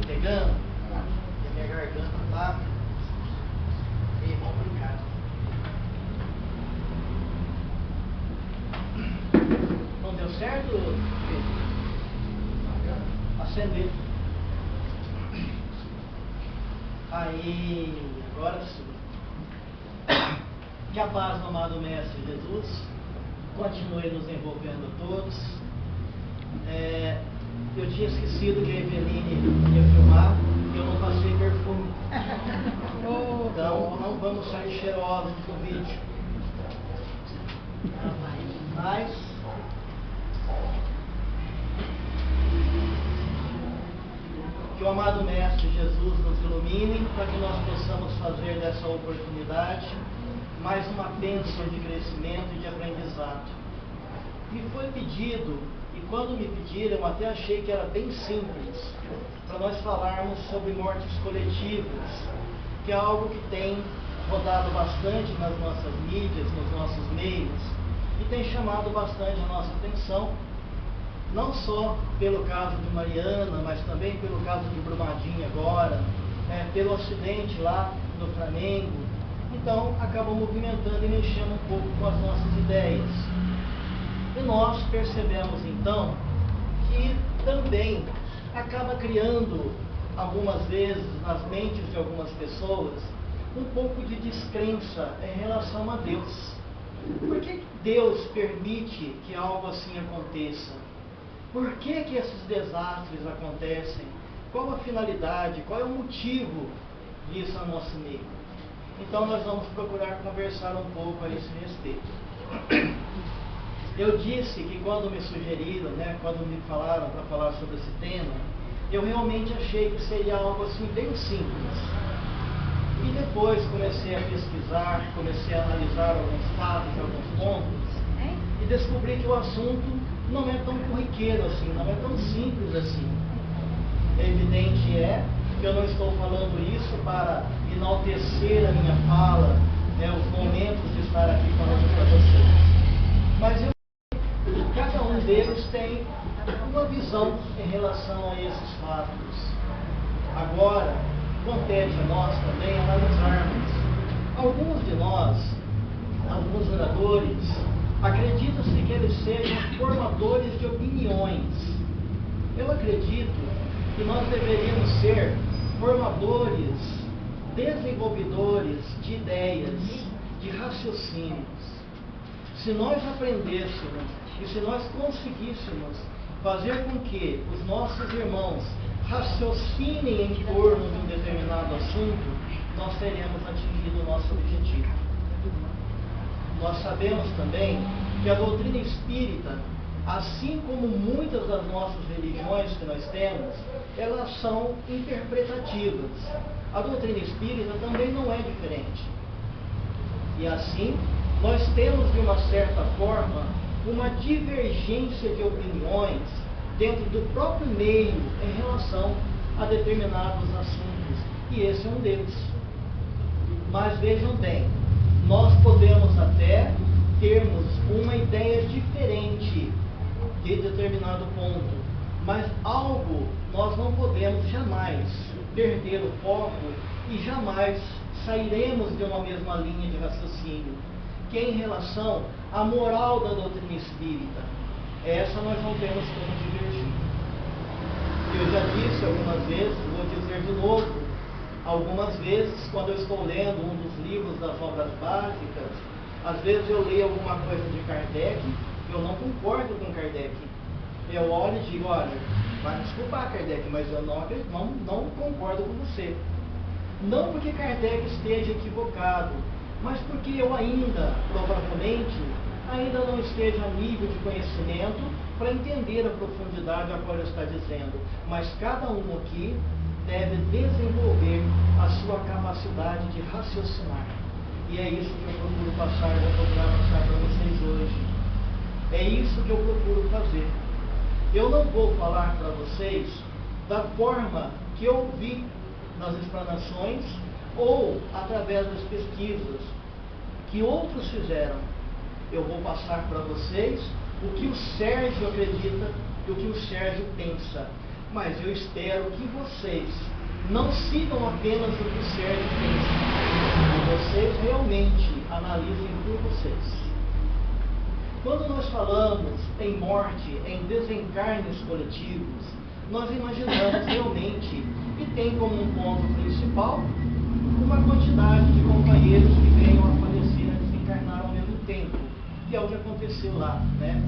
pegando, e a minha garganta tá meio complicada. Não deu certo, Pedro? Acender. Aí, agora sim. Que a paz do amado Mestre Jesus continue nos envolvendo a todos. Eu tinha esquecido que a Eveline ia filmar e eu não passei perfume. Então não vamos sair cheirosos no vídeo. Mas que o amado Mestre Jesus nos ilumine para que nós possamos fazer dessa oportunidade mais uma bênção de crescimento e de aprendizado. Me foi pedido, e quando me pediram, eu até achei que era bem simples, para nós falarmos sobre mortes coletivas, que é algo que tem rodado bastante nas nossas mídias, nos nossos meios, e tem chamado bastante a nossa atenção, não só pelo caso de Mariana, mas também pelo caso de Brumadinho agora, pelo acidente lá no Flamengo. Então, acaba movimentando e mexendo um pouco com as nossas ideias. E nós percebemos, então, que também acaba criando, algumas vezes, nas mentes de algumas pessoas, um pouco de descrença em relação a Deus. Por que Deus permite que algo assim aconteça? Por que esses desastres acontecem? Qual a finalidade? Qual é o motivo disso a nosso meio? Então nós vamos procurar conversar um pouco a esse respeito. Eu disse que quando me sugeriram, quando me falaram para falar sobre esse tema, eu realmente achei que seria algo assim bem simples. E depois comecei a pesquisar, comecei a analisar alguns fatos, alguns pontos, e descobri que o assunto não é tão corriqueiro assim, não é tão simples assim. Evidente que eu não estou falando isso para enaltecer a minha fala, os momentos de estar aqui falando para vocês. Mas cada um deles tem uma visão em relação a esses fatos. Agora, compete a nós também analisarmos. Alguns de nós, alguns oradores, acredita-se que eles sejam formadores de opiniões. Eu acredito que nós deveríamos ser formadores, desenvolvedores de ideias, de raciocínios. Se nós aprendêssemos e se nós conseguíssemos fazer com que os nossos irmãos raciocinem em torno de um determinado assunto, nós teremos atingido o nosso objetivo. Nós sabemos também que a doutrina espírita, assim como muitas das nossas religiões que nós temos, elas são interpretativas. A doutrina espírita também não é diferente. E assim, nós temos de uma certa forma uma divergência de opiniões dentro do próprio meio em relação a determinados assuntos. E esse é um deles. Mas vejam bem, nós podemos até termos uma ideia diferente de determinado ponto, mas algo nós não podemos jamais perder o foco e jamais sairemos de uma mesma linha de raciocínio, que é em relação à moral da doutrina espírita. Essa nós não temos como divergir. Eu já disse algumas vezes, vou dizer de novo, algumas vezes, quando eu estou lendo um dos livros das obras básicas, às vezes eu leio alguma coisa de Kardec, eu não concordo com Kardec. Eu olho e digo, olha, vai desculpar, Kardec, mas eu não concordo com você. Não porque Kardec esteja equivocado, mas porque eu ainda, provavelmente, ainda não esteja a nível de conhecimento para entender a profundidade a qual ele está dizendo. Mas cada um aqui deve desenvolver a sua capacidade de raciocinar. E é isso que eu procuro passar, vou procurar passar para vocês hoje. É isso que eu procuro fazer. Eu não vou falar para vocês da forma que eu vi nas explanações ou através das pesquisas que outros fizeram. Eu vou passar para vocês o que o Sérgio acredita e o que o Sérgio pensa. Mas eu espero que vocês não sigam apenas o que o Sérgio pensa, que vocês realmente analisem por vocês. Quando nós falamos em morte, em desencarnes coletivos, nós imaginamos realmente que tem como um ponto principal uma quantidade de companheiros que venham a falecer e desencarnar ao mesmo tempo, que é o que aconteceu lá, né?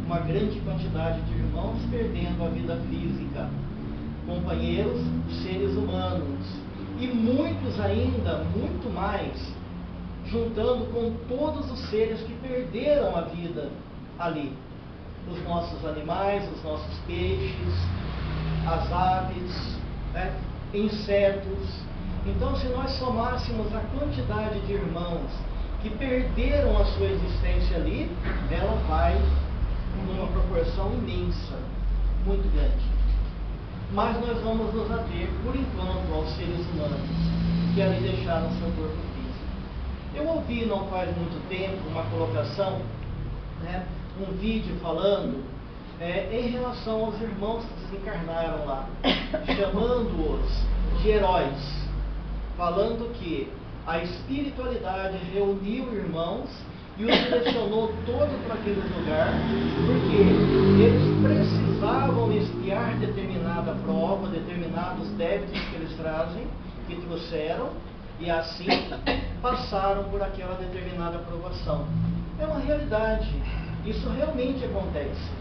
Uma grande quantidade de irmãos perdendo a vida física, companheiros, seres humanos, e muitos ainda, muito mais, juntando com todos os seres que perderam a vida ali. Os nossos animais, os nossos peixes, as aves, né? Insetos. Então, se nós somássemos a quantidade de irmãos que perderam a sua existência ali, ela vai numa proporção imensa, muito grande. Mas nós vamos nos ater, por enquanto, aos seres humanos que ali deixaram seu corpo físico. Eu ouvi, não faz muito tempo, uma colocação, né, um vídeo falando em relação aos irmãos que desencarnaram lá, chamando-os de heróis, falando que a espiritualidade reuniu irmãos e os direcionou todo para aquele lugar, porque eles precisavam expiar determinada prova, determinados débitos que eles trazem, que trouxeram, e assim passaram por aquela determinada provação. É uma realidade, isso realmente acontece.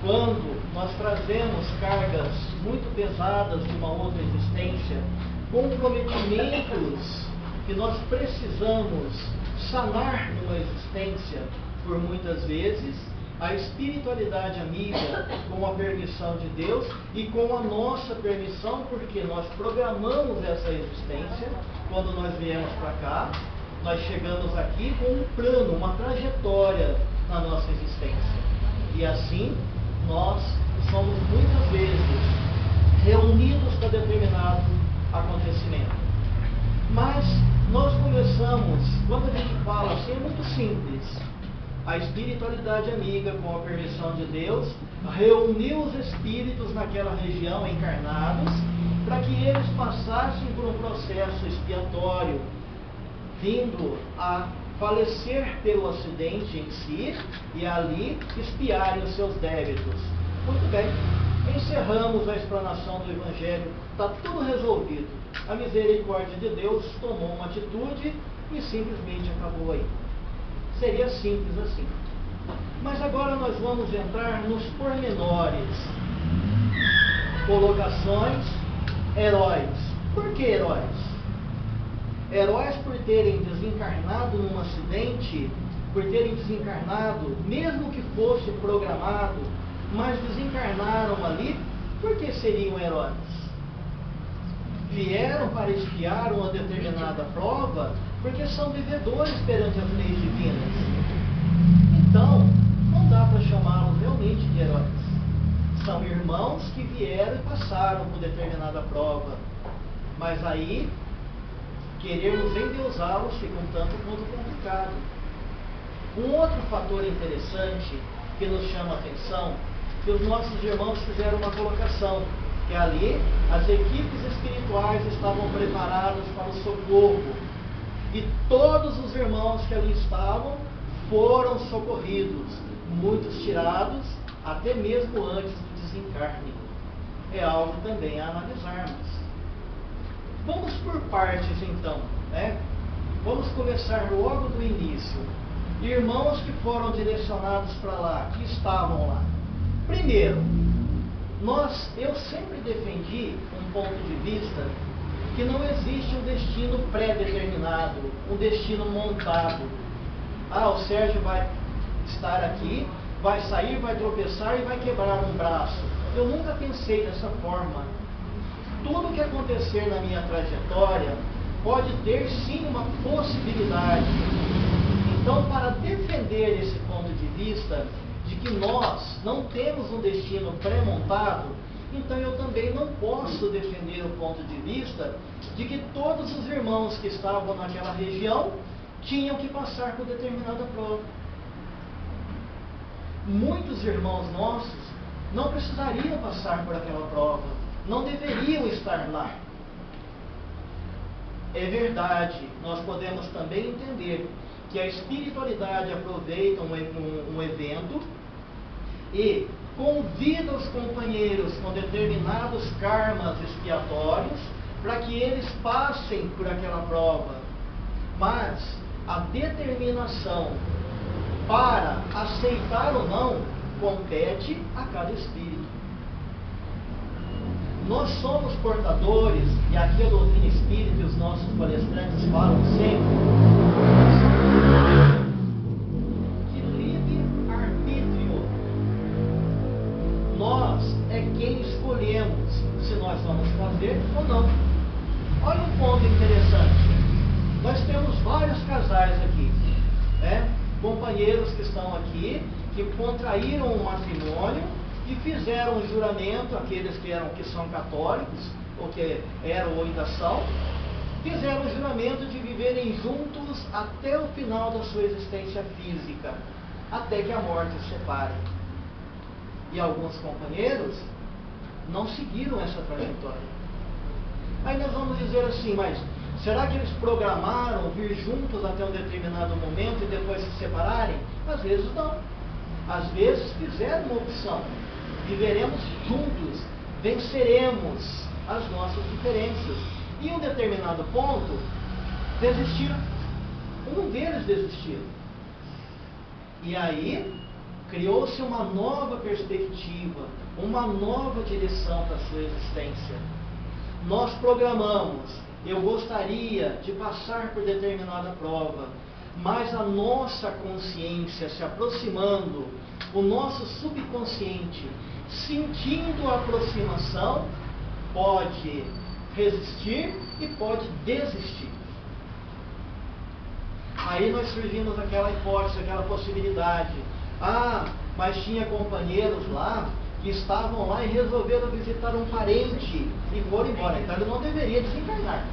Quando nós trazemos cargas muito pesadas de uma outra existência, comprometimentos que nós precisamos sanar numa existência, por muitas vezes, a espiritualidade amiga, com a permissão de Deus e com a nossa permissão, porque nós programamos essa existência, quando nós viemos para cá, nós chegamos aqui com um plano, uma trajetória na nossa existência. E assim, nós somos muitas vezes reunidos para determinado acontecimento. Mas nós começamos, quando a gente fala assim, é muito simples. A espiritualidade amiga, com a permissão de Deus, reuniu os espíritos naquela região encarnados, para que eles passassem por um processo expiatório, vindo a falecer pelo acidente em si, e ali expiarem os seus débitos. Muito bem, encerramos a explanação do Evangelho, está tudo resolvido. A misericórdia de Deus tomou uma atitude e simplesmente acabou aí. Seria simples assim. Mas agora nós vamos entrar nos pormenores. Colocações, heróis. Por que heróis? Heróis por terem desencarnado num acidente, por terem desencarnado, mesmo que fosse programado, mas desencarnaram ali, por que seriam heróis? Vieram para expiar uma determinada prova, porque são devedores perante as leis divinas. Então, não dá para chamá-los realmente de heróis. São irmãos que vieram e passaram por determinada prova. Mas aí, querermos endeusá-los fica um tanto quanto complicado. Um outro fator interessante que nos chama a atenção, que os nossos irmãos fizeram uma colocação, que ali as equipes espirituais estavam preparadas para o socorro. E todos os irmãos que ali estavam foram socorridos, muitos tirados, até mesmo antes do desencarne. É algo também a analisarmos. Vamos por partes então, né? Vamos começar logo do início. Irmãos que foram direcionados para lá, que estavam lá. Primeiro, eu sempre defendi um ponto de vista que não existe um destino pré-determinado, um destino montado. O Sérgio vai estar aqui, vai sair, vai tropeçar e vai quebrar um braço. Eu nunca pensei dessa forma. Tudo que acontecer na minha trajetória pode ter sim uma possibilidade. Então, para defender esse ponto de vista, de que nós não temos um destino pré-montado, então eu também não posso defender o ponto de vista de que todos os irmãos que estavam naquela região tinham que passar por determinada prova. Muitos irmãos nossos não precisariam passar por aquela prova, não deveriam estar lá. É verdade, nós podemos também entender que a espiritualidade aproveita um evento e convida os companheiros com determinados karmas expiatórios para que eles passem por aquela prova. Mas a determinação para aceitar ou não compete a cada espírito. Nós somos portadores, e aqui a doutrina espírita e os nossos palestrantes falam sempre, de livre-arbítrio. Nós é quem escolhemos se nós vamos fazer ou não. Olha um ponto interessante. Nós temos vários casais aqui, né? Companheiros que estão aqui, que contraíram um matrimônio e fizeram um juramento, aqueles que são católicos, ou que eram ou ainda são, fizeram o juramento de viverem juntos até o final da sua existência física, até que a morte os separe. E alguns companheiros não seguiram essa trajetória. Aí nós vamos dizer assim, mas será que eles programaram vir juntos até um determinado momento e depois se separarem? Às vezes não. Às vezes fizeram uma opção. Viveremos juntos, venceremos as nossas diferenças. E em um determinado ponto, desistiram. Um deles desistiu. E aí, criou-se uma nova perspectiva, uma nova direção para a sua existência. Nós programamos, eu gostaria de passar por determinada prova, mas a nossa consciência se aproximando, o nosso subconsciente sentindo a aproximação, pode resistir e pode desistir. Aí nós surgimos aquela hipótese, aquela possibilidade. Ah, mas tinha companheiros lá que estavam lá e resolveram visitar um parente e foram embora. Então ele não deveria desencarnar.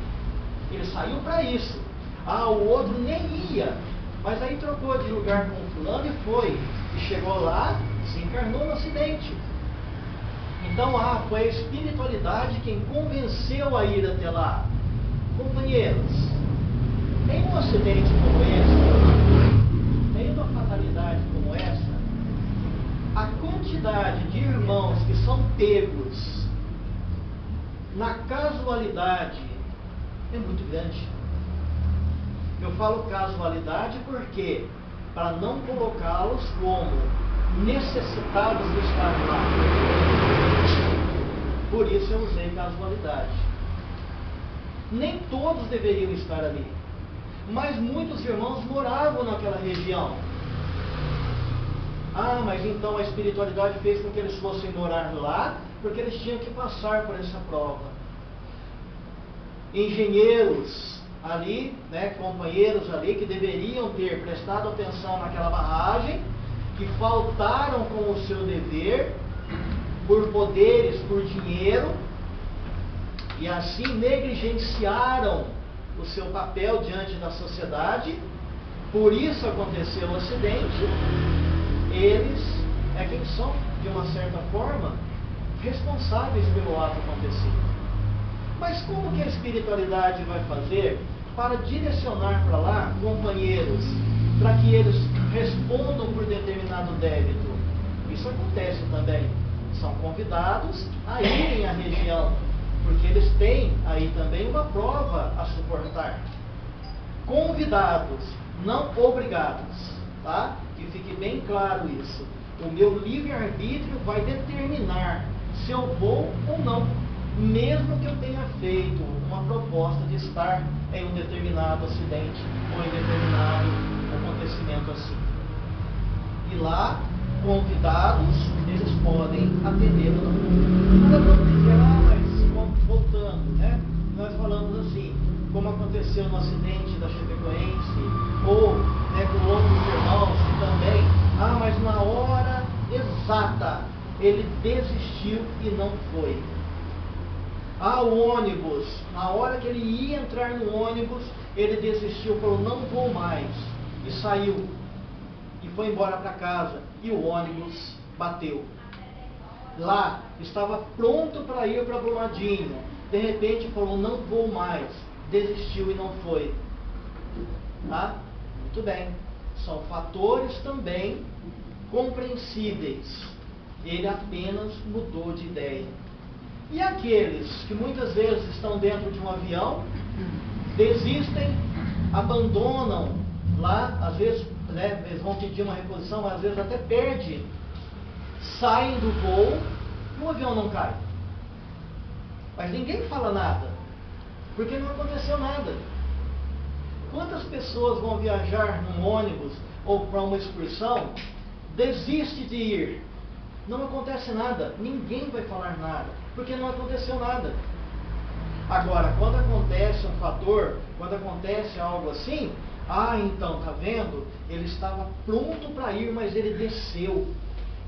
Ele saiu para isso. Ah, o outro nem ia, mas aí trocou de lugar com o fulano e foi. E chegou lá, se encarnou no acidente. Então, foi a espiritualidade quem convenceu a ir até lá. Companheiros, em um acidente como esse, em uma fatalidade como essa, a quantidade de irmãos que são pegos na casualidade é muito grande. Eu falo casualidade porque, para não colocá-los como necessitados de estar lá. Por isso eu usei casualidade. Nem todos deveriam estar ali, mas muitos irmãos moravam naquela região. Ah, mas então a espiritualidade fez com que eles fossem morar lá, porque eles tinham que passar por essa prova. Engenheiros ali, né, companheiros ali que deveriam ter prestado atenção naquela barragem, que faltaram com o seu dever, por poderes, por dinheiro, e assim negligenciaram o seu papel diante da sociedade, por isso aconteceu o acidente. Eles é quem são, de uma certa forma, responsáveis pelo ato acontecido. Mas como que a espiritualidade vai fazer para direcionar para lá companheiros, para que eles respondam por determinado débito? Isso acontece também. São convidados a irem à região, porque eles têm aí também uma prova a suportar. Convidados, não obrigados, tá? Que fique bem claro isso. O meu livre-arbítrio vai determinar se eu vou ou não, mesmo que eu tenha feito uma proposta de estar em um determinado acidente ou em determinado acontecimento assim. E lá, convidados, eles podem atender ou não. Nada vamos dizer, mas voltando, né? Nós falamos assim, como aconteceu no acidente da Chapecoense, ou né, com outros irmãos que também, mas na hora exata ele desistiu e não foi. O ônibus, na hora que ele ia entrar no ônibus, ele desistiu, falou, não vou mais, e saiu, e foi embora para casa, e o ônibus bateu. lá estava pronto para ir para Brumadinho, de repente falou, não vou mais, desistiu e não foi. Tá? Muito bem. São fatores também compreensíveis. Ele apenas mudou de ideia. E aqueles que muitas vezes estão dentro de um avião, desistem, abandonam lá, às vezes, né, eles vão pedir uma reposição, mas às vezes até perde, saem do voo e o avião não cai. Mas ninguém fala nada, porque não aconteceu nada. Quantas pessoas vão viajar num ônibus ou para uma excursão, desiste de ir, não acontece nada, ninguém vai falar nada, porque não aconteceu nada. Agora, quando acontece um fator, quando acontece algo assim, então, tá vendo? Ele estava pronto para ir, mas ele desceu.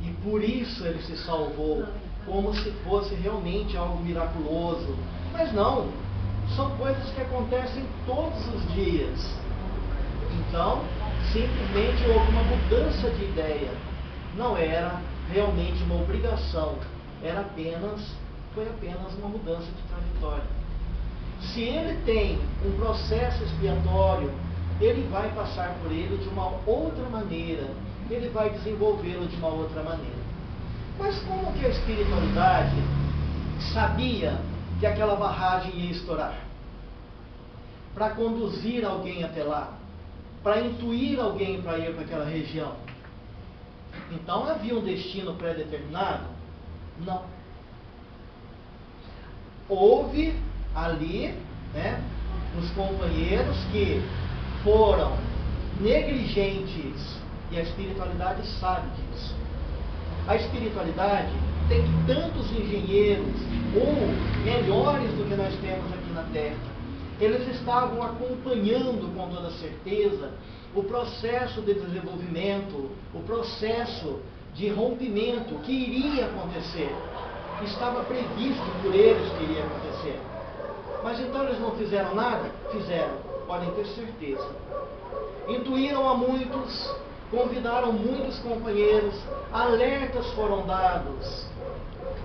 E por isso ele se salvou, como se fosse realmente algo miraculoso. Mas não, são coisas que acontecem todos os dias. Então, simplesmente houve uma mudança de ideia. Não era realmente uma obrigação, foi apenas uma mudança de trajetória. Se ele tem um processo expiatório, ele vai passar por ele de uma outra maneira, ele vai desenvolvê-lo de uma outra maneira. Mas como que a espiritualidade sabia que aquela barragem ia estourar? Para conduzir alguém até lá, para intuir alguém para ir para aquela região. Então havia um destino pré-determinado? Não. Houve ali, né, os companheiros que foram negligentes, e a espiritualidade sabe disso. A espiritualidade tem tantos engenheiros, ou melhores do que nós temos aqui na Terra. Eles estavam acompanhando com toda certeza o processo de desenvolvimento, o processo de rompimento que iria acontecer. Estava previsto por eles que iria acontecer. Mas então eles não fizeram nada? Fizeram, podem ter certeza. Intuíram a muitos, convidaram muitos companheiros, alertas foram dados,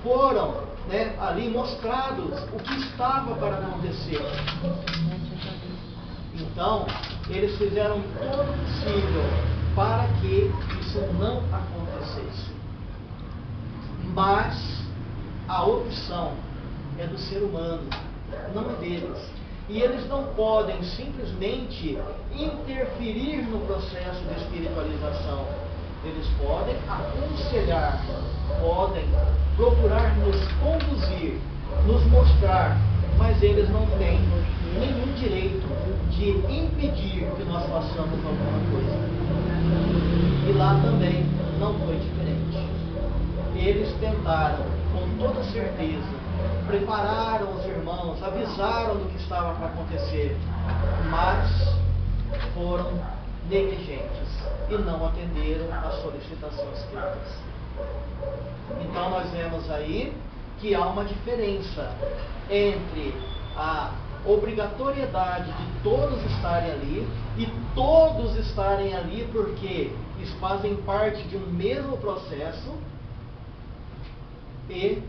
foram, né, ali mostrados o que estava para acontecer. Então, eles fizeram todo o possível para que isso não acontecesse. Mas a opção é do ser humano, não é deles. E eles não podem simplesmente interferir no processo de espiritualização. Eles podem aconselhar, podem procurar nos conduzir, nos mostrar, mas eles não têm nenhum direito de impedir que nós façamos alguma coisa. E lá também não foi diferente. Eles tentaram, com toda certeza, prepararam os irmãos, avisaram do que estava para acontecer, mas foram negligentes e não atenderam às solicitações escritas. Então nós vemos aí que há uma diferença entre a obrigatoriedade de todos estarem ali e todos estarem ali porque eles fazem parte de um mesmo processo e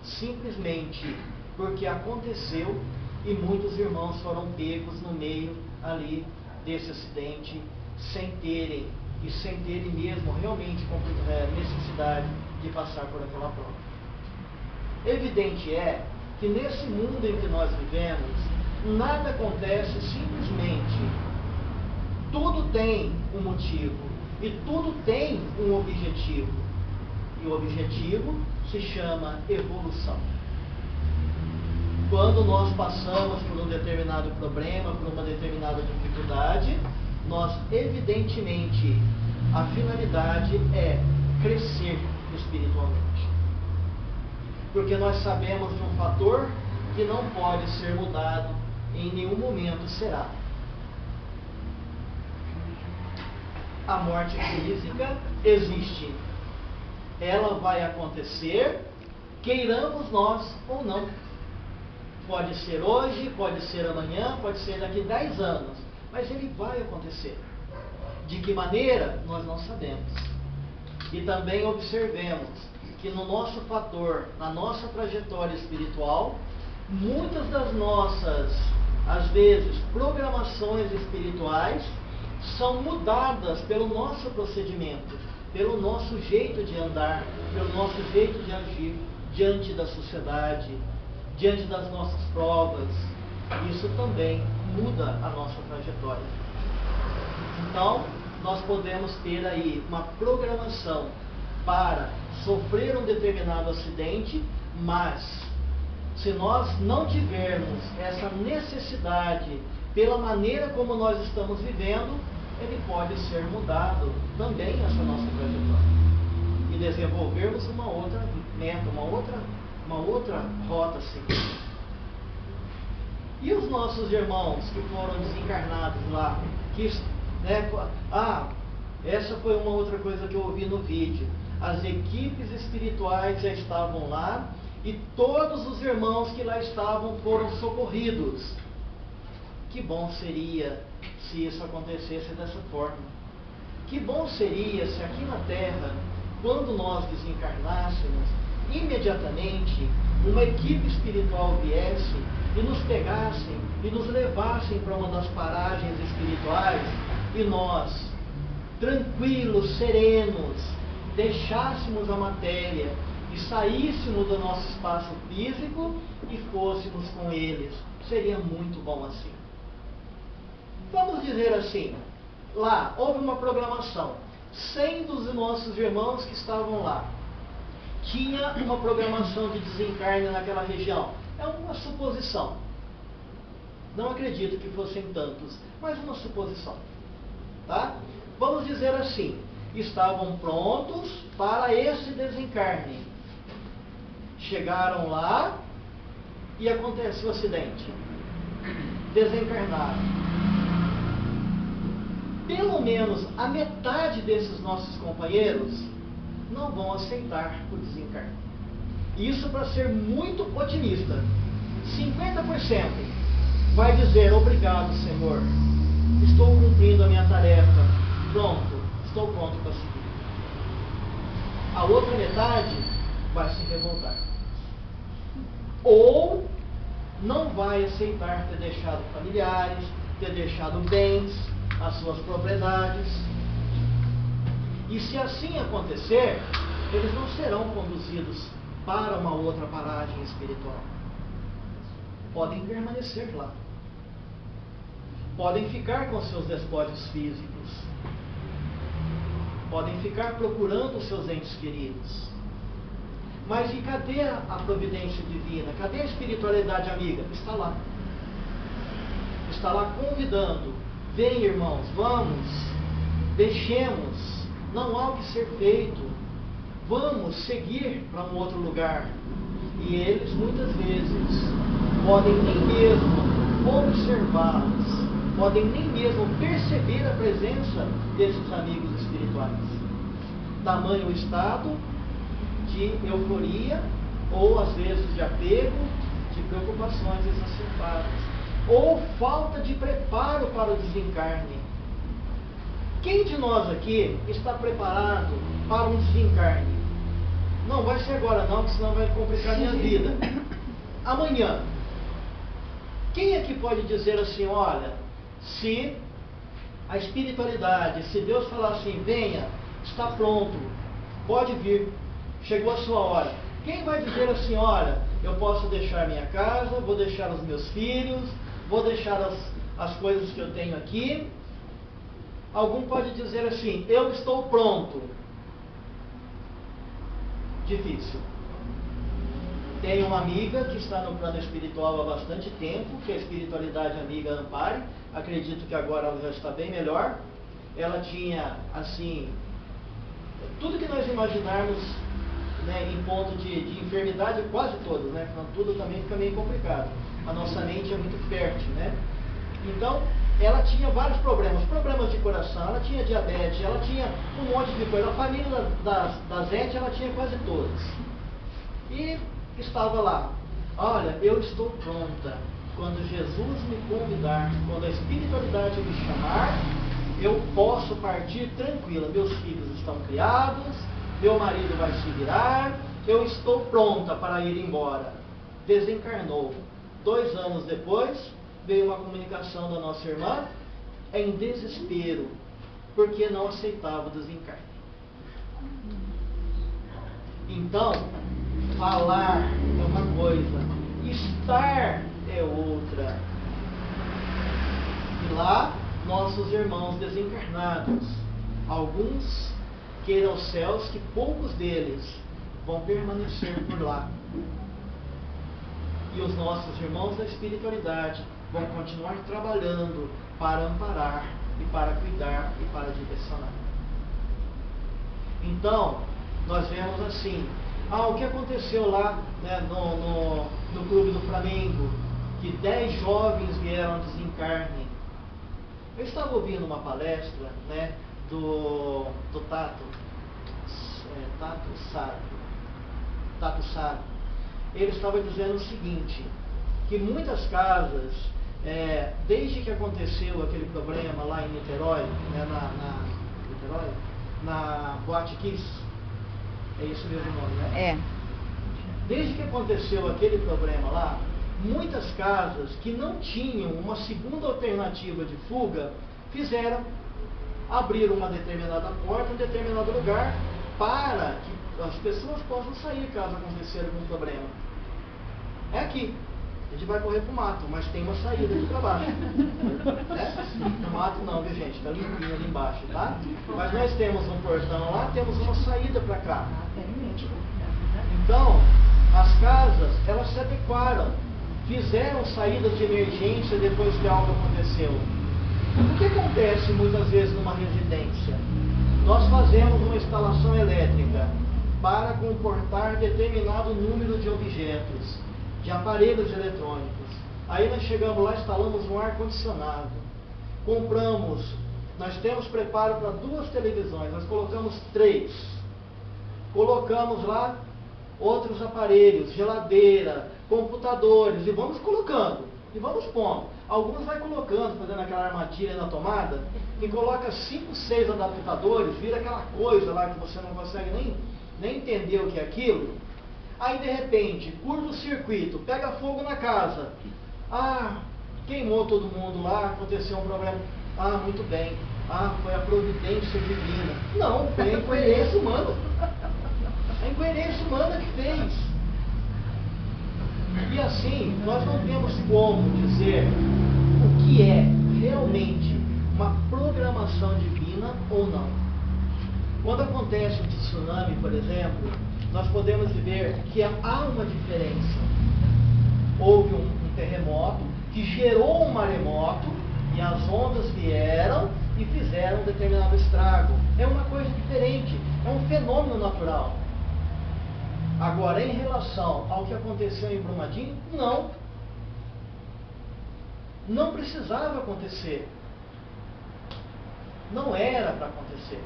simplesmente porque aconteceu e muitos irmãos foram pegos no meio ali desse acidente sem terem mesmo realmente necessidade de passar por aquela prova. Evidente é que nesse mundo em que nós vivemos, nada acontece simplesmente. Tudo tem um motivo e tudo tem um objetivo. E o objetivo se chama evolução. Quando nós passamos por um determinado problema, por uma determinada dificuldade, nós evidentemente, a finalidade é crescer espiritualmente. Porque nós sabemos de um fator que não pode ser mudado, em nenhum momento será. A morte física existe. Ela vai acontecer, queiramos nós ou não. Pode ser hoje, pode ser amanhã, pode ser daqui 10 anos, mas ele vai acontecer. De que maneira? Nós não sabemos. E também observemos que no nosso fator, na nossa trajetória espiritual, muitas das nossas, às vezes, programações espirituais são mudadas pelo nosso procedimento, pelo nosso jeito de andar, pelo nosso jeito de agir diante da sociedade, diante das nossas provas. Isso também muda a nossa trajetória. Então, nós podemos ter aí uma programação para sofrer um determinado acidente, mas se nós não tivermos essa necessidade pela maneira como nós estamos vivendo, ele pode ser mudado também, essa nossa trajetória, e desenvolvermos uma outra meta, uma outra rota a seguir. E os nossos irmãos que foram desencarnados lá, que, né, essa foi uma outra coisa que eu ouvi no vídeo. As equipes espirituais já estavam lá e todos os irmãos que lá estavam foram socorridos. Que bom seria se isso acontecesse dessa forma. Que bom seria se aqui na Terra, quando nós desencarnássemos, imediatamente uma equipe espiritual viesse e nos pegassem e nos levassem para uma das paragens espirituais e nós, tranquilos, serenos, deixássemos a matéria e saíssemos do nosso espaço físico e fôssemos com eles. Seria muito bom assim. Vamos dizer assim, lá houve uma programação. 100 dos nossos irmãos que estavam lá tinha uma programação de desencarne naquela região. É uma suposição. Não acredito que fossem tantos, mas uma suposição. Tá? Vamos dizer assim, estavam prontos para esse desencarne. Chegaram lá e acontece o acidente. Desencarnaram. Pelo menos a metade desses nossos companheiros não vão aceitar o desencarne. Isso para ser muito otimista. 50% vai dizer: obrigado, Senhor, estou cumprindo a minha tarefa, pronto, estou pronto para seguir. A outra metade vai se revoltar. Ou não vai aceitar ter deixado familiares, ter deixado bens, as suas propriedades. E se assim acontecer, eles não serão conduzidos para uma outra paragem espiritual. Podem permanecer lá. Podem ficar com seus despojos físicos. Podem ficar procurando os seus entes queridos. Mas e cadê a providência divina? Cadê a espiritualidade amiga? Está lá. Está lá convidando. Vem, irmãos, vamos, deixemos, não há o que ser feito, vamos seguir para um outro lugar. E eles, muitas vezes, podem nem mesmo observá-los, podem nem mesmo perceber a presença desses amigos espirituais. Tamanho o estado de euforia, ou às vezes de apego, de preocupações exacerbadas, ou falta de preparo para o desencarne. Quem de nós aqui está preparado para um desencarne? Não vai ser agora não, porque senão vai complicar a minha vida. Amanhã. Quem aqui pode dizer assim: olha, se a espiritualidade, se Deus falar assim, venha, está pronto, pode vir, chegou a sua hora. Quem vai dizer assim: olha, eu posso deixar minha casa, vou deixar os meus filhos, vou deixar as coisas que eu tenho aqui? Algum pode dizer assim: eu estou pronto. Difícil. Tenho uma amiga que está no plano espiritual há bastante tempo, que a espiritualidade amiga ampare. Acredito que agora ela já está bem melhor. Ela tinha, assim, tudo que nós imaginarmos, né, em ponto de enfermidade, quase todas, né? Tudo também fica meio complicado. A nossa mente é muito fértil, né? Então, ela tinha vários problemas de coração, ela tinha diabetes, ela tinha um monte de coisa. A família da Zete, ela tinha quase todas. E estava lá: olha, eu estou pronta. Quando Jesus me convidar, quando a espiritualidade me chamar, eu posso partir tranquila. Meus filhos estão criados, meu marido vai se virar, eu estou pronta para ir embora. Desencarnou. 2 anos depois, veio uma comunicação da nossa irmã, em desespero, porque não aceitava o desencarne. Então, falar é uma coisa, estar é outra. E lá, nossos irmãos desencarnados, alguns queiram os céus, que poucos deles vão permanecer por lá. E os nossos irmãos da espiritualidade vão continuar trabalhando para amparar e para cuidar e para direcionar. Então, nós vemos assim, o que aconteceu lá, né, no Clube do Flamengo, que 10 jovens vieram a desencarne. Eu estava ouvindo uma palestra, né, do Tato Sado. Ele estava dizendo o seguinte, que muitas casas, desde que aconteceu aquele problema lá em Niterói, né, na Boate Kiss, é isso mesmo o nome, né? Desde que aconteceu aquele problema lá, muitas casas que não tinham uma segunda alternativa de fuga, abriram uma determinada porta, um determinado lugar, para que as pessoas possam sair caso acontecer algum problema. É aqui. A gente vai correr pro mato, mas tem uma saída aqui para baixo. No mato não, viu gente? Está limpinho ali embaixo, tá? Mas nós temos um portão lá, temos uma saída para cá. Então, as casas, elas se adequaram. Fizeram saídas de emergência depois que algo aconteceu. O que acontece muitas vezes numa residência? Nós fazemos uma instalação elétrica para comportar determinado número de objetos, de aparelhos eletrônicos. Aí nós chegamos lá, instalamos um ar-condicionado. Nós temos preparo para 2 televisões, nós colocamos 3. Colocamos lá outros aparelhos, geladeira, computadores, e vamos colocando, e vamos pondo. Alguns vai colocando, fazendo aquela armadilha na tomada, e coloca 5, 6 adaptadores, vira aquela coisa lá que você não consegue nem entender o que é aquilo. Aí de repente, curto-circuito, pega fogo na casa. Queimou todo mundo lá, aconteceu um problema. Muito bem. Foi a providência divina. Não, foi a incoerência humana. A incoerência humana que fez. E assim, nós não temos como dizer o que é realmente uma programação divina ou não. Quando acontece um tsunami, por exemplo, nós podemos ver que há uma diferença. Houve um terremoto que gerou um maremoto e as ondas vieram e fizeram um determinado estrago. É uma coisa diferente, é um fenômeno natural. Agora, em relação ao que aconteceu em Brumadinho, não precisava acontecer. Não era para acontecer.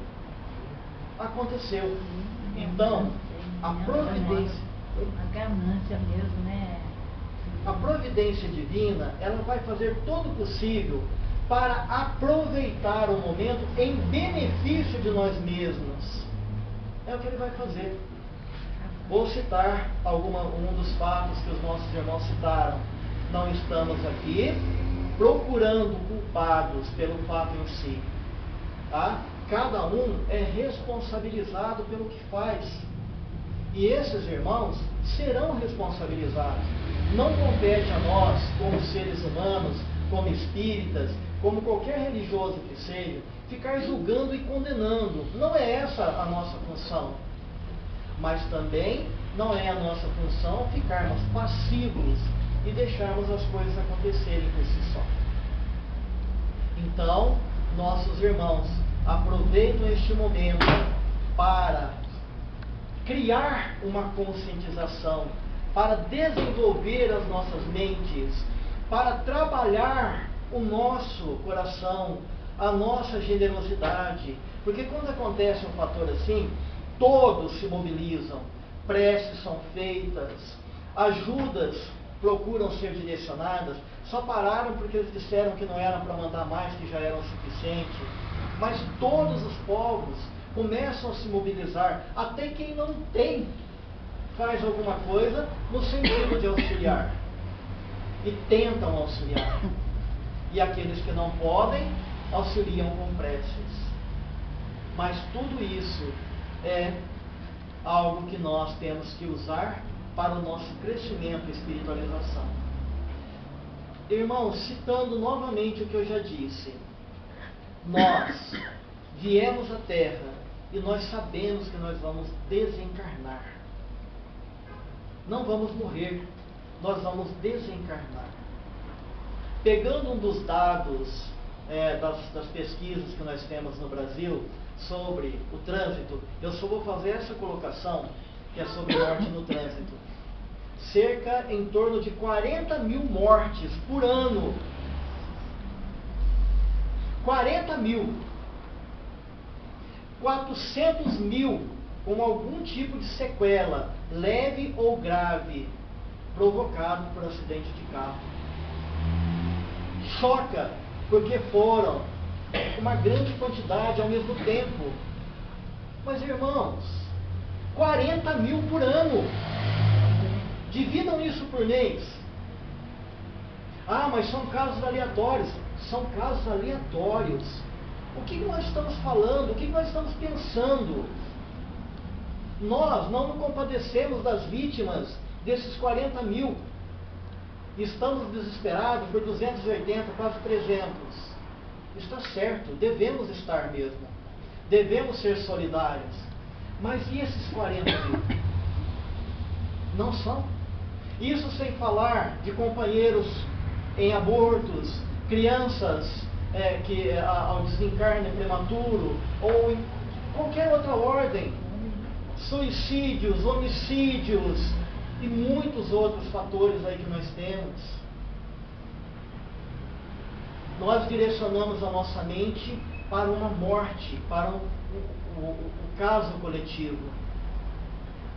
Aconteceu. Então, a providência... A ganância mesmo, né? A providência divina, ela vai fazer todo o possível para aproveitar o momento em benefício de nós mesmos. É o que ele vai fazer. Vou citar um dos fatos que os nossos irmãos citaram. Não estamos aqui procurando culpados pelo fato em si. Tá? Cada um é responsabilizado pelo que faz. E esses irmãos serão responsabilizados. Não compete a nós, como seres humanos, como espíritas, como qualquer religioso que seja, ficar julgando e condenando. Não é essa a nossa função. Mas também não é a nossa função ficarmos passivos e deixarmos as coisas acontecerem por si só. Então, nossos irmãos, aproveitam este momento para criar uma conscientização, para desenvolver as nossas mentes, para trabalhar o nosso coração, a nossa generosidade. Porque quando acontece um fator assim, todos se mobilizam, preces são feitas, ajudas procuram ser direcionadas, só pararam porque eles disseram que não eram para mandar mais, que já era o suficiente. Mas todos os povos começam a se mobilizar, até quem não tem faz alguma coisa no sentido de auxiliar. E tentam auxiliar. E aqueles que não podem, auxiliam com preces. Mas tudo isso é algo que nós temos que usar para o nosso crescimento e espiritualização. Irmãos, citando novamente o que eu já disse, nós viemos à Terra e nós sabemos que nós vamos desencarnar. Não vamos morrer, nós vamos desencarnar. Pegando um dos dados das pesquisas que nós temos no Brasil sobre o trânsito, eu só vou fazer essa colocação, que é sobre morte no trânsito. Cerca em torno de 40 mil mortes por ano. 40 mil. 400 mil com algum tipo de sequela, leve ou grave, provocado por acidente de carro. Choca, porque foram uma grande quantidade ao mesmo tempo. Mas, irmãos, 40 mil por ano. Dividam isso por mês. Ah, mas são casos aleatórios. São casos aleatórios. O que nós estamos falando? O que nós estamos pensando? Nós não nos compadecemos das vítimas desses 40 mil. Estamos desesperados por 280, quase 300. Está certo, devemos estar mesmo. Devemos ser solidários. Mas e esses 40 mil? Não são. Isso sem falar de companheiros em abortos, crianças que ao desencarne prematuro, ou em qualquer outra ordem, suicídios, homicídios e muitos outros fatores aí que nós temos. Nós direcionamos a nossa mente para uma morte, para o caso coletivo.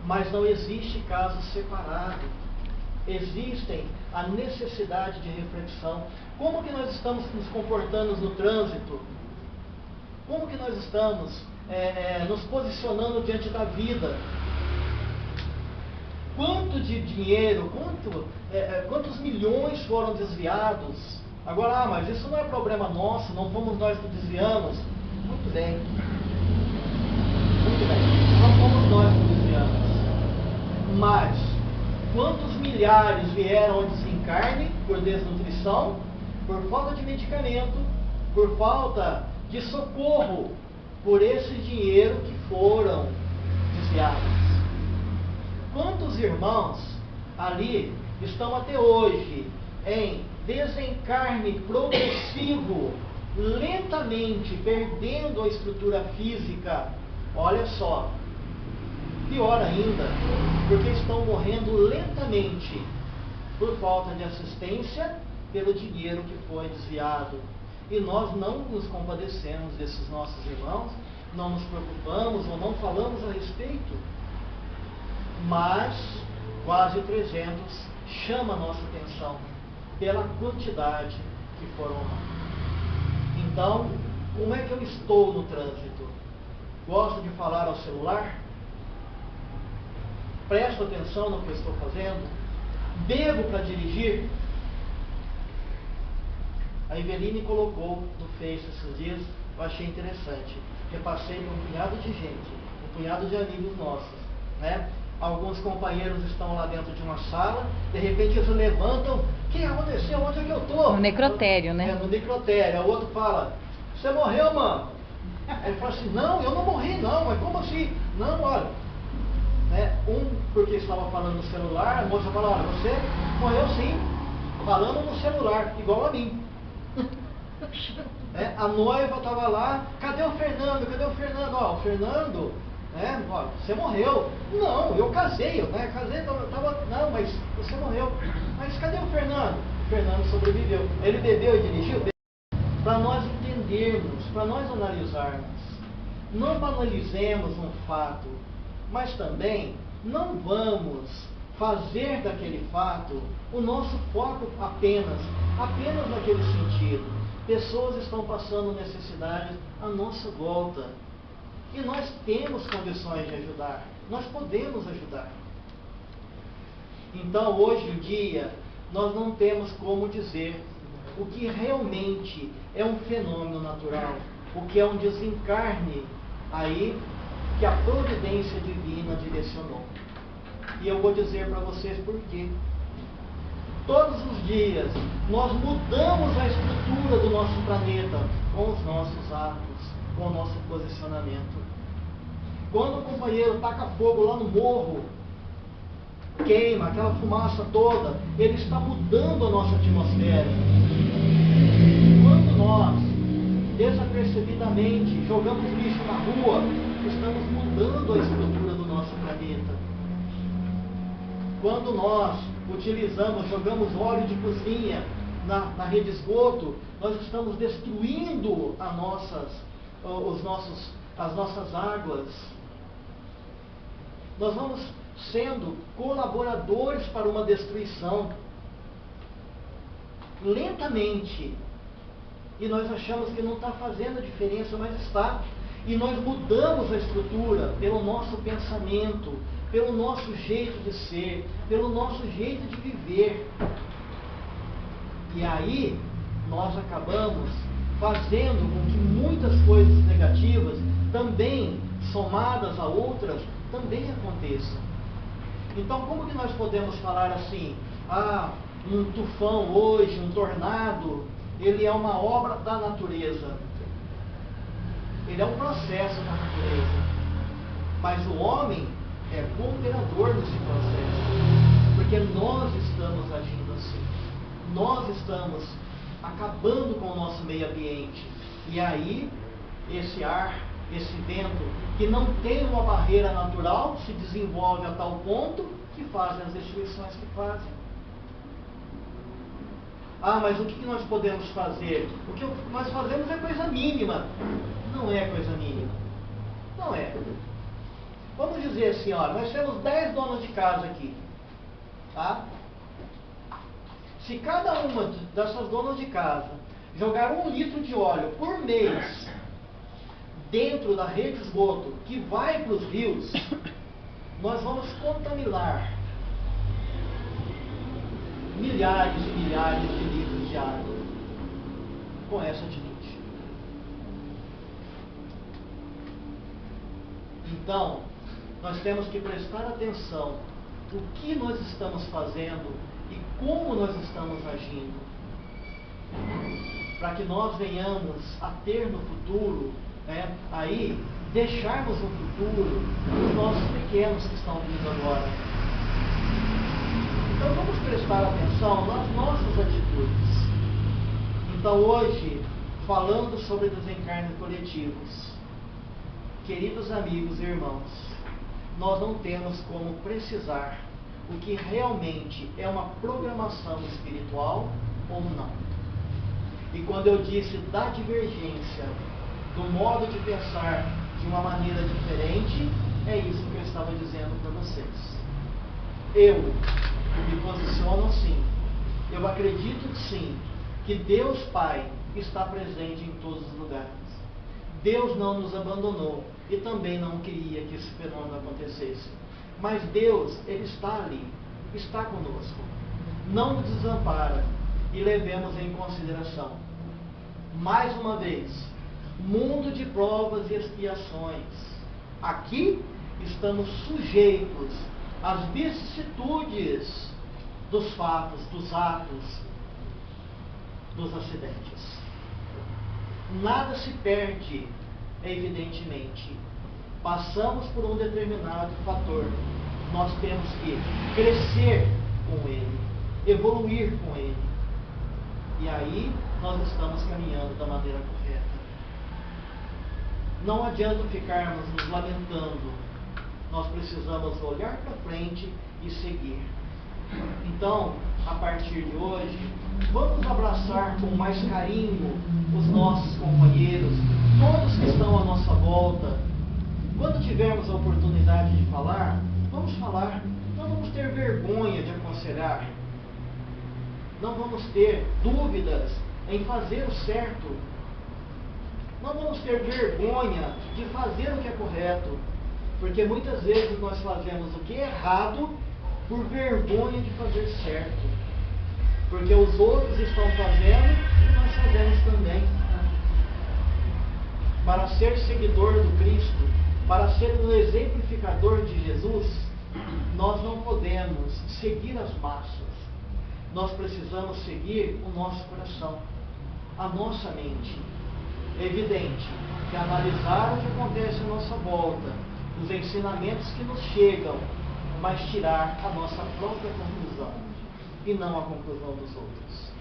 Mas não existe caso separado. Existem a necessidade de reflexão. Como que nós estamos nos comportando no trânsito? Como que nós estamos nos posicionando diante da vida? Quanto de dinheiro, quantos milhões foram desviados? Agora, mas isso não é problema nosso, não fomos nós que desviamos. Muito bem. Muito bem. Não fomos nós que desviamos. Mas, quantos milhares vieram ao desencarne por desnutrição, por falta de medicamento, por falta de socorro, por esse dinheiro que foram desviados? Quantos irmãos ali estão até hoje em desencarne progressivo, lentamente perdendo a estrutura física? Olha só, pior ainda, porque estão morrendo lentamente por falta de assistência, pelo dinheiro que foi desviado. E nós não nos compadecemos desses nossos irmãos, não nos preocupamos ou não falamos a respeito. Mas quase 300 chama a nossa atenção pela quantidade que foram lá. Então, como é que eu estou no trânsito? Gosto de falar ao celular? Presto atenção no que eu estou fazendo? Bebo para dirigir? A Eveline colocou no Face esses dias, eu achei interessante. Repassei para um punhado de gente, um punhado de amigos nossos, né? Alguns companheiros estão lá dentro de uma sala, de repente eles levantam, o que aconteceu? Onde é que eu estou? No necrotério, né? No necrotério. O outro fala, você morreu, mano? Ele fala assim, não, eu não morri não, mas como assim? Não, olha. Porque estava falando no celular, a moça fala, olha, você morreu sim, falando no celular, igual a mim. A noiva estava lá, cadê o Fernando? Cadê o Fernando? Ó, o Fernando, ó, você morreu. Não, eu casei, casei, não, mas você morreu. Mas cadê o Fernando? O Fernando sobreviveu. Ele bebeu e dirigiu? Para nós entendermos, para nós analisarmos. Não banalizemos um fato, mas também não vamos fazer daquele fato o nosso foco apenas naquele sentido. Pessoas estão passando necessidades à nossa volta. E nós temos condições de ajudar. Nós podemos ajudar. Então, hoje em dia, nós não temos como dizer o que realmente é um fenômeno natural, o que é um desencarne aí que a providência divina direcionou. E eu vou dizer para vocês por quê. Todos os dias nós mudamos a estrutura do nosso planeta com os nossos atos, com o nosso posicionamento. Quando o companheiro taca fogo lá no morro, queima aquela fumaça toda, ele está mudando a nossa atmosfera. Quando nós, desapercebidamente, jogamos lixo na rua, estamos mudando a estrutura do nosso planeta. Quando nós jogamos óleo de cozinha na rede de esgoto, nós estamos destruindo as nossas águas. Nós vamos sendo colaboradores para uma destruição, lentamente, e nós achamos que não está fazendo diferença, mas está. E nós mudamos a estrutura pelo nosso pensamento, pelo nosso jeito de ser, pelo nosso jeito de viver. E aí nós acabamos fazendo com que muitas coisas negativas, também somadas a outras, também aconteçam. Então, como que nós podemos falar assim, um tufão hoje, um tornado, ele é uma obra da natureza? Ele é um processo da natureza. Mas o homem é cooperador nesse processo, porque nós estamos agindo assim. Nós estamos acabando com o nosso meio ambiente. E aí, esse ar, esse vento, que não tem uma barreira natural, se desenvolve a tal ponto que fazem as destruições que fazem. Mas o que nós podemos fazer? O que nós fazemos é coisa mínima. Não é coisa mínima. Não é. Vamos dizer assim, nós temos 10 donas de casa aqui. Tá? Se cada uma dessas donas de casa jogar 1 litro de óleo por mês dentro da rede de esgoto que vai para os rios, nós vamos contaminar milhares e milhares de litros de água com essa atitude. Então, nós temos que prestar atenção no que nós estamos fazendo e como nós estamos agindo, para que nós venhamos a ter no futuro, aí deixarmos no futuro os nossos pequenos que estão vindo agora. Então vamos prestar atenção nas nossas atitudes. Então hoje, falando sobre desencarnes coletivos, queridos amigos e irmãos, nós não temos como precisar o que realmente é uma programação espiritual ou não. E quando eu disse da divergência, do modo de pensar de uma maneira diferente, é isso que eu estava dizendo para vocês. Eu me posiciono assim. Eu acredito sim que Deus Pai está presente em todos os lugares. Deus não nos abandonou e também não queria que esse fenômeno acontecesse. Mas Deus, Ele está ali, está conosco. Não nos desampara e levemos em consideração. Mais uma vez, mundo de provas e expiações. Aqui estamos sujeitos às vicissitudes dos fatos, dos atos, dos acidentes. Nada se perde, evidentemente. Passamos por um determinado fator. Nós temos que crescer com ele, evoluir com ele. E aí nós estamos caminhando da maneira correta. Não adianta ficarmos nos lamentando. Nós precisamos olhar para frente e seguir. Então, a partir de hoje, vamos abraçar com mais carinho os nossos companheiros, todos que estão à nossa volta. Quando tivermos a oportunidade de falar, vamos falar. Não vamos ter vergonha de aconselhar. Não vamos ter dúvidas em fazer o certo. Não vamos ter vergonha de fazer o que é correto. Porque muitas vezes nós fazemos o que é errado por vergonha de fazer certo. Porque os outros estão fazendo e nós fazemos também. Para ser seguidor do Cristo, para ser um exemplificador de Jesus, nós não podemos seguir as massas. Nós precisamos seguir o nosso coração, a nossa mente. É evidente que analisar o que acontece à nossa volta, os ensinamentos que nos chegam, mas tirar a nossa própria conclusão e não a conclusão dos outros.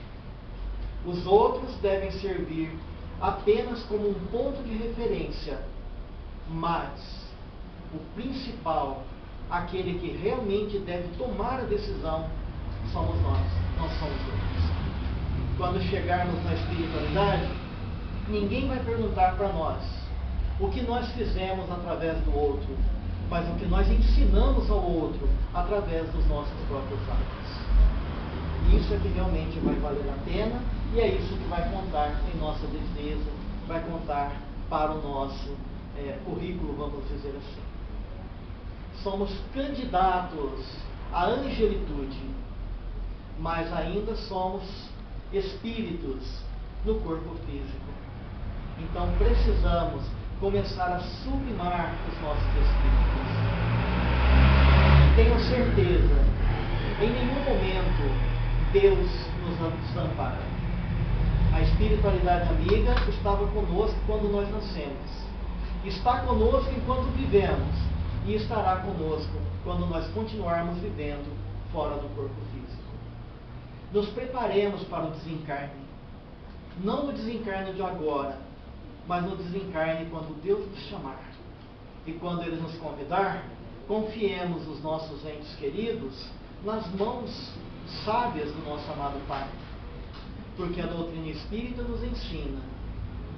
Os outros devem servir apenas como um ponto de referência, mas o principal, aquele que realmente deve tomar a decisão, somos nós, não somos outros. Quando chegarmos na espiritualidade, ninguém vai perguntar para nós o que nós fizemos através do outro, mas o que nós ensinamos ao outro através dos nossos próprios atos. Isso é que realmente vai valer a pena e é isso que vai contar em nossa defesa, vai contar para o nosso currículo, vamos dizer assim. Somos candidatos à angelitude, mas ainda somos espíritos no corpo físico. Então precisamos começar a sublimar os nossos espíritos. Tenho certeza, em nenhum momento Deus nos desampara. A espiritualidade amiga estava conosco quando nós nascemos. Está conosco enquanto vivemos e estará conosco quando nós continuarmos vivendo fora do corpo físico. Nos preparemos para o desencarne. Não no desencarne de agora, mas no desencarne quando Deus nos chamar. E quando Ele nos convidar, confiemos os nossos entes queridos nas mãos sábias do nosso amado Pai. Porque a doutrina espírita nos ensina: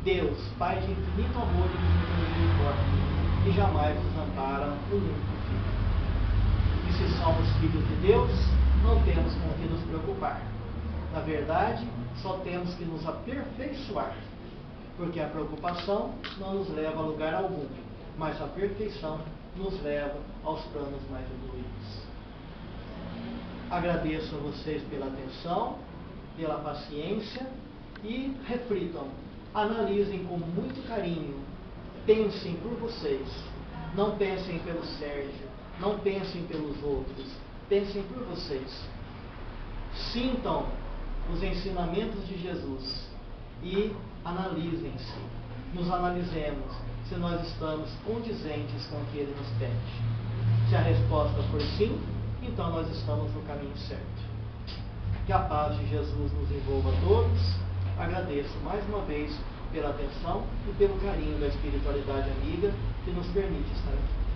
Deus, Pai de infinito amor e de misericórdia, que jamais desampara o único filho. E se somos filhos de Deus, não temos com o que nos preocupar. Na verdade, só temos que nos aperfeiçoar, porque a preocupação não nos leva a lugar algum, mas a perfeição nos leva aos planos mais evoluídos. Agradeço a vocês pela atenção, pela paciência e reflitam, analisem com muito carinho, pensem por vocês, não pensem pelo Sérgio, não pensem pelos outros, pensem por vocês. Sintam os ensinamentos de Jesus e analisem-se, nos analisemos se nós estamos condizentes com o que Ele nos pede. Se a resposta for sim, então nós estamos no caminho certo. Que a paz de Jesus nos envolva a todos. Agradeço mais uma vez pela atenção e pelo carinho da espiritualidade amiga que nos permite estar aqui.